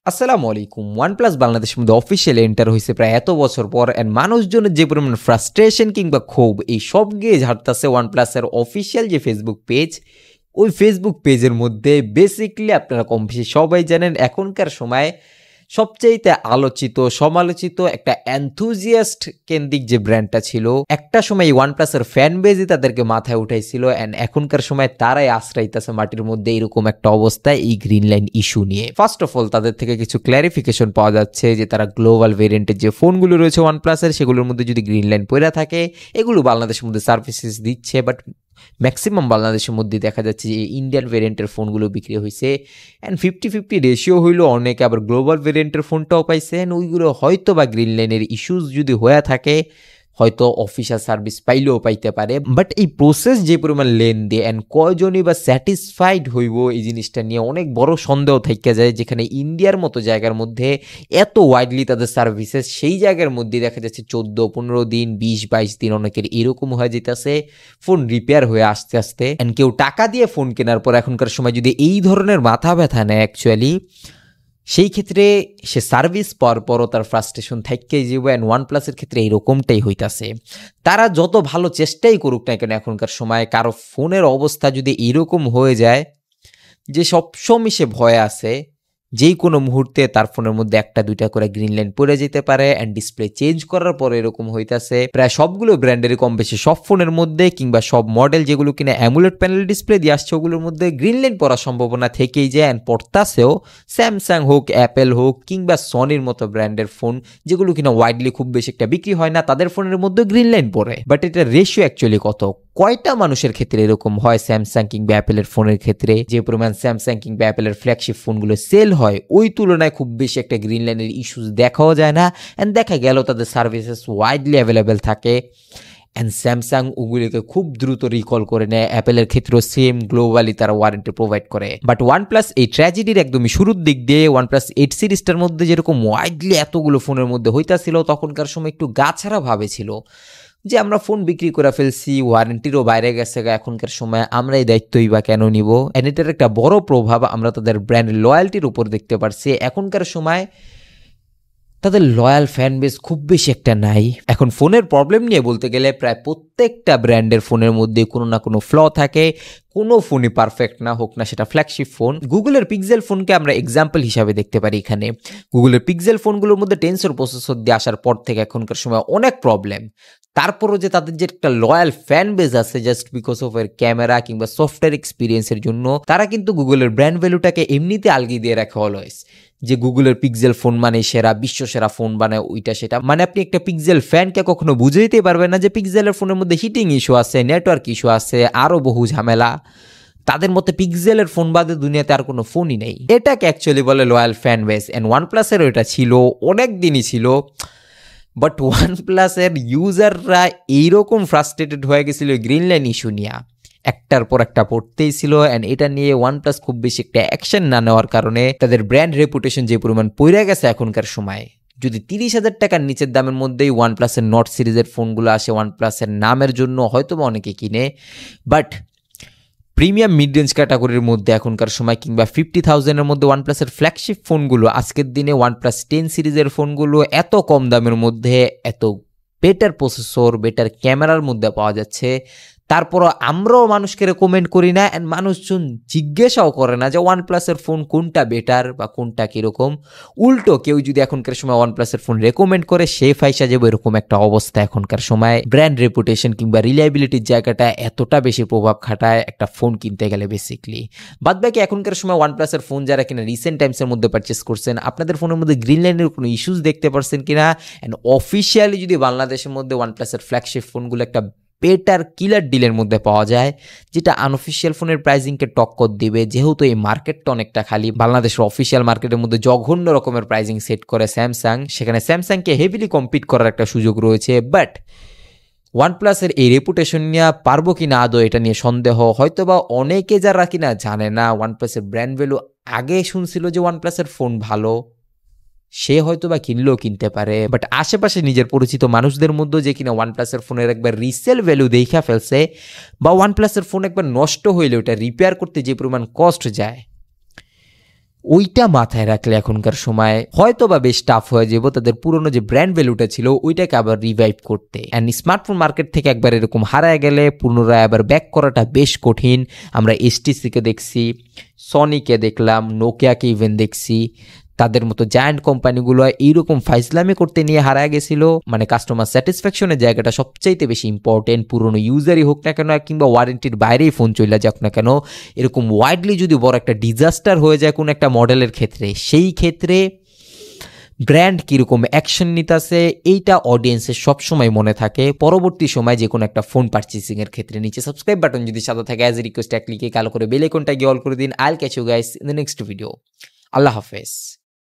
আসসালামু আলাইকুম। OnePlus বাংলাদেশের মধ্যে অফিসিয়ালি এন্টার হইছে প্রায় এত বছর পর এন্ড মানুষজনের যে পরিমাণ ফ্রাস্ট্রেশন কিংবা ক্ষোভ এই সব গিয়ে ঝাড়তাছে OnePlus এর অফিসিয়াল যে ফেসবুক পেজ, ওই ফেসবুক পেজের মধ্যে বেসিক্যালি আপনারা কম বেশি সবাই জানেন এখনকার সময়ে সবচাইতে আলোচিত সমালোচিত একটা এনথুজিয়াস্ট কেন্দ্রিক যে ব্র্যান্ডটা ছিল, একটা সময় এই OnePlus এর ফ্যান বেজই তাদেরকে মাথায় উঠাইছিল এন্ড এখনকার সময় তারাই আশ্রয়িতাছে মাটির মধ্যে এরকম একটা অবস্থায় এই গ্রিন লাইন ইস্যু নিয়ে। ফার্স্ট অফ অল তাদের থেকে কিছু ক্ল্যারিফিকেশন পাওয়া যাচ্ছে যে তারা গ্লোবাল ভেরিয়েন্টের যে ফোনগুলো রয়েছে OnePlus এর সেগুলোর মধ্যে যদি গ্রিন লাইন পড়ে থাকে এগুলো বাংলাদেশের মধ্যে সার্ভিসেস দিচ্ছে, বাট ম্যাক্সিমাম বাংলাদেশের মধ্যে দেখা যাচ্ছে যে ইন্ডিয়ান ভেরিয়েন্টের ফোনগুলো বিক্রি হয়েছে অ্যান্ড 50-50 রেশিও হইলো, অনেকে আবার গ্লোবাল ভেরিয়েন্টের ফোনটাও পাইছে অ্যান্ড ওইগুলো হয়তো বা গ্রিন লাইনের ইস্যুস যদি হয়ে থাকে হয়তো অফিসিয়াল সার্ভিস পাইলেও পাইতে পারে। বাট এই প্রসেস যে পরিমাণ লেনদেন অ্যান্ড কয়জনই বা স্যাটিসফাইড হইব এই জিনিসটা নিয়ে অনেক বড় সন্দেহ থেকে যায়, যেখানে ইন্ডিয়ার মতো জায়গার মধ্যে এত ওয়াইডলি তাদের সার্ভিসেস, সেই জায়গার মধ্যে দেখা যাচ্ছে 14-15 দিন 20-22 দিন অনেকের এরকম হয়ে যেতেছে ফোন রিপেয়ার হয়ে আসতে আসতে। অ্যান্ড কেউ টাকা দিয়ে ফোন কেনার পর এখনকার সময় যদি এই ধরনের মাথা ব্যথা নেয় অ্যাকচুয়ালি সেই ক্ষেত্রে সে সার্ভিস পাওয়ার পরও তার ফ্রাস্ট্রেশন থাকতেই যাবে অ্যান্ড OnePlus-এর ক্ষেত্রে এইরকমটাই হইতাছে। তারা যত ভালো চেষ্টাই করুক না কেন এখনকার সময় কারো ফোনের অবস্থা যদি এরকম হয়ে যায় যে সবসময় সে ভয়ে আছে যেই কোনো মুহূর্তে তার ফোনের মধ্যে একটা দুইটা করে গ্রিন লাইন পড়ে যেতে পারে অ্যান্ড ডিসপ্লে চেঞ্জ করার পরে এরকম হইতাছে। প্রায় সবগুলো ব্র্যান্ডের কম বেশি সব ফোনের মধ্যে কিংবা সব মডেল যেগুলো কিনা অ্যামুলেট প্যানেল ডিসপ্লে দিয়ে আসছে ওগুলোর মধ্যে গ্রিন লাইন পড়ার সম্ভাবনা থেকেই যায় অ্যান্ড পড়তাছেও। স্যামসাং হোক, অ্যাপেল হোক কিংবা সনির মতো ব্র্যান্ডের ফোন যেগুলো কিনা ওয়াইডলি খুব বেশি একটা বিক্রি হয় না তাদের ফোনের মধ্যে গ্রিন লাইন পড়ে। বাট এটা রেশিও অ্যাকচুয়ালি কত, কয়টা মানুষের ক্ষেত্রে এরকম হয় স্যামসাং কিংবা অ্যাপেলের ফোনের ক্ষেত্রে যে পরিমাণ স্যামসাং কিংবা অ্যাপেলের ফ্ল্যাগশিপ ফোনগুলো সেল হয় ওই তুলনায় খুব বেশি একটা গ্রিন লাইনের ইস্যুস দেখাও যায় না অ্যান্ড দেখা গেল তাদের সার্ভিসেস ওয়াইডলি অ্যাভেলেবেল থাকে অ্যান্ড স্যামসাং ওগুলিকে খুব দ্রুত রিকল করে নেয়। অ্যাপেলের ক্ষেত্রেও সেম গ্লোবালি তারা ওয়ারেন্টি প্রোভাইড করে। বাট OnePlus এই ট্র্যাজেডির একদমই শুরুর দিক দিয়ে OnePlus 8 সিরিজটার মধ্যে যেরকম ওয়াইডলি এতগুলো ফোনের মধ্যে হইতাছিল তখনকার সময় একটু গা ছাড়া ভাবে ছিল যে আমরা ফোন বিক্রি করে ফেলছি, ওয়ারেন্টিরও বাইরে গেছে, এখনকার সময় আমরা এই দায়িত্বই বা কেন নিব। এন্ড এটার একটা বড় প্রভাব আমরা তাদের ব্র্যান্ড লয়্যালটির উপর দেখতে পারছি। এখনকার সময় তাদের লয়াল ফ্যান বেস খুব বেশি একটা নাই। এখন ফোনের প্রবলেম নিয়ে বলতে গেলে প্রায় প্রত্যেকটা ব্র্যান্ডের ফোনের মধ্যে কোনো না কোনো ফ্ল থাকে, কোনো ফোনই পারফেক্ট না হোক না সেটা ফ্ল্যাগশিপ ফোন। গুগলের পিক্সেল ফোনকে আমরা এক্সাম্পল হিসাবে দেখতে পারি এখানে। গুগলের পিক্সেল ফোনগুলোর মধ্যে টেনসর প্রসেসর দিয়ে আসার পর থেকে এখনকার সময় অনেক প্রবলেম, তারপরও যে তাদের যে একটা লয়াল ফ্যান বেস আছে জাস্ট বিকজ অফ এর ক্যামেরা কিংবা সফটওয়্যার এক্সপিরিয়েন্সের জন্য তারা কিন্তু গুগলের ব্র্যান্ড ভ্যালুটাকে এমনিতে আলগিয়ে দিয়ে রাখে অলওয়েজ, যে গুগলের পিক্সেল ফোন মানে সেরা, বিশ্ব সেরা ফোন বানায় ওইটা সেটা। মানে আপনি একটা পিক্সেল ফ্যানকে কখনো বুঝাইতে পারবেন না যে পিক্সেলের ফোনের মধ্যে হিটিং ইস্যু আছে, নেটওয়ার্ক ইস্যু আছে, আরও বহু ঝামেলা। তাদের মতে পিক্সেলের ফোন বাদে দুনিয়াতে আর কোনো ফোনই নেই। এটাকে অ্যাকচুয়ালি বলে লয়াল ফ্যান বেস অ্যান্ড OnePlus-এরও এটা ছিল, অনেক দিনই ছিল। বাট OnePlus-এর ইউজাররা এইরকম ফ্রাস্ট্রেটেড হয়ে গেছিল গ্রিন লাইন ইস্যু নিয়ে, একটার পর একটা পড়তেই ছিল অ্যান্ড এটা নিয়ে OnePlus খুব বেশি একটা অ্যাকশন না নেওয়ার কারণে তাদের ব্র্যান্ড রেপুটেশন যে পরিমাণ পড়ে গেছে এখনকার সময়। যদি 30,000 টাকার নিচের দামের মধ্যেই OnePlus-এর নট সিরিজের ফোনগুলো আসে OnePlus-এর নামের জন্য হয়তো বা অনেকে কিনে, বাট প্রিমিয়াম মিড রেঞ্জ ক্যাটাগরির মধ্যে এখনকার সময় কিংবা 50,000-এর মধ্যে OnePlus-এর ফ্ল্যাগশিপ ফোনগুলো আজকের দিনে OnePlus 10 সিরিজের ফোনগুলো এত কম দামের মধ্যে এত বেটার প্রসেসর বেটার ক্যামেরার মধ্যে পাওয়া যাচ্ছে। তারপরও আমরাও মানুষকে রেকমেন্ড করি না অ্যান্ড মানুষজন জিজ্ঞাসাও করে না যে OnePlus-এর ফোন কোনটা বেটার বা কোনটা কীরকম। উল্টো কেউ যদি এখনকার সময় OnePlus-এর ফোন রেকমেন্ড করে সে ফাইসা যাবে, এরকম একটা অবস্থা এখনকার সময়। ব্র্যান্ড রেপুটেশন কিংবা রিলায়েবিলিটির জায়গাটা এতটা বেশি প্রভাব খাটায় একটা ফোন কিনতে গেলে বেসিকলি। বাদবাকি এখনকার সময় OnePlus-এর ফোন যারা কিনা রিসেন্ট টাইমসের মধ্যে পারচেস করছেন আপনাদের ফোনের মধ্যে গ্রিন লাইনের কোনো ইস্যুস দেখতে পারছেন কিনা, অ্যান্ড অফিসিয়ালি যদি বাংলাদেশের মধ্যে OnePlus-এর ফ্ল্যাগশিপ ফোনগুলো একটা বেটার কিলার ডিলের মধ্যে পাওয়া যায় যেটা আনঅফিসিয়াল ফোনের প্রাইসিংকে টক্কর দিবে, যেহেতু এই মার্কেটটা অনেকটা খালি। বাংলাদেশের অফিসিয়াল মার্কেটের মধ্যে জঘন্য রকমের প্রাইসিং সেট করে স্যামসাং, সেখানে স্যামসাংকে হেভিলি কম্পিট করার একটা সুযোগ রয়েছে। বাট OnePlus-এর এই রেপুটেশন নিয়ে পারবো কিনা আদৌ এটা নিয়ে সন্দেহ। হয়তোবা অনেকে যারা কিনা জানে না OnePlus-এর ব্র্যান্ড ভ্যালু, আগে শুনছিল যে OnePlus-এর ফোন ভালো, সে হয়তো বা কিনলেও কিনতে পারে, বাট আশেপাশে নিজের পরিচিত মানুষদের মধ্যে যে কিনা OnePlus-এর ফোনের একবার রিসেল ভ্যালু দেখা ফেলছে বা OnePlus-এর ফোন একবার নষ্ট হইলে ওটা রিপেয়ার করতে যে পরিমাণ কস্ট যায় ওইটা মাথায় রাখলে এখনকার সময় হয়তো বা বেশ টাফ হয়ে যাবো তাদের পুরনো যে ব্র্যান্ড ভ্যালুটা ছিল ওইটাকে আবার রিভাইভ করতে। অ্যান্ড স্মার্টফোন মার্কেট থেকে একবার এরকম হারায় গেলে পুনরায় আবার ব্যাক করাটা বেশ কঠিন। আমরা HTCকে দেখছি, সনিকে দেখলাম, নোকিয়াকে ইভেন দেখছি, তাদের মতো জায়ান্ট কোম্পানিগুলো এইরকম ফাইজলামি করতে নিয়ে হারায় গেছিল। মানে কাস্টমার স্যাটিসফ্যাকশনের জায়গাটা সবচাইতে বেশি ইম্পর্টেন্ট, পুরনো ইউজারই হোক না কেন কিংবা ওয়ারেন্টির বাইরেই ফোন চলে যাক না কেন, এরকম ওয়াইডলি যদি বড় একটা ডিজাস্টার হয়ে যায় কোনো একটা মডেলের ক্ষেত্রে, সেই ক্ষেত্রে ব্র্যান্ড কীরকম অ্যাকশন নিতেছে এইটা অডিয়েন্সের সবসময় মনে থাকে পরবর্তী সময় যে কোনো একটা ফোন পারচেসিংয়ের ক্ষেত্রে। নিচে সাবস্ক্রাইব বাটন যদি সাদা থাকে অ্যাজ এ রিকোয়েস্ট ক্লিকে কালো করে বেল আইকনটা গিয়ে অল করে দিন। I'll catch you guys in the next video. আল্লাহ হাফেজ।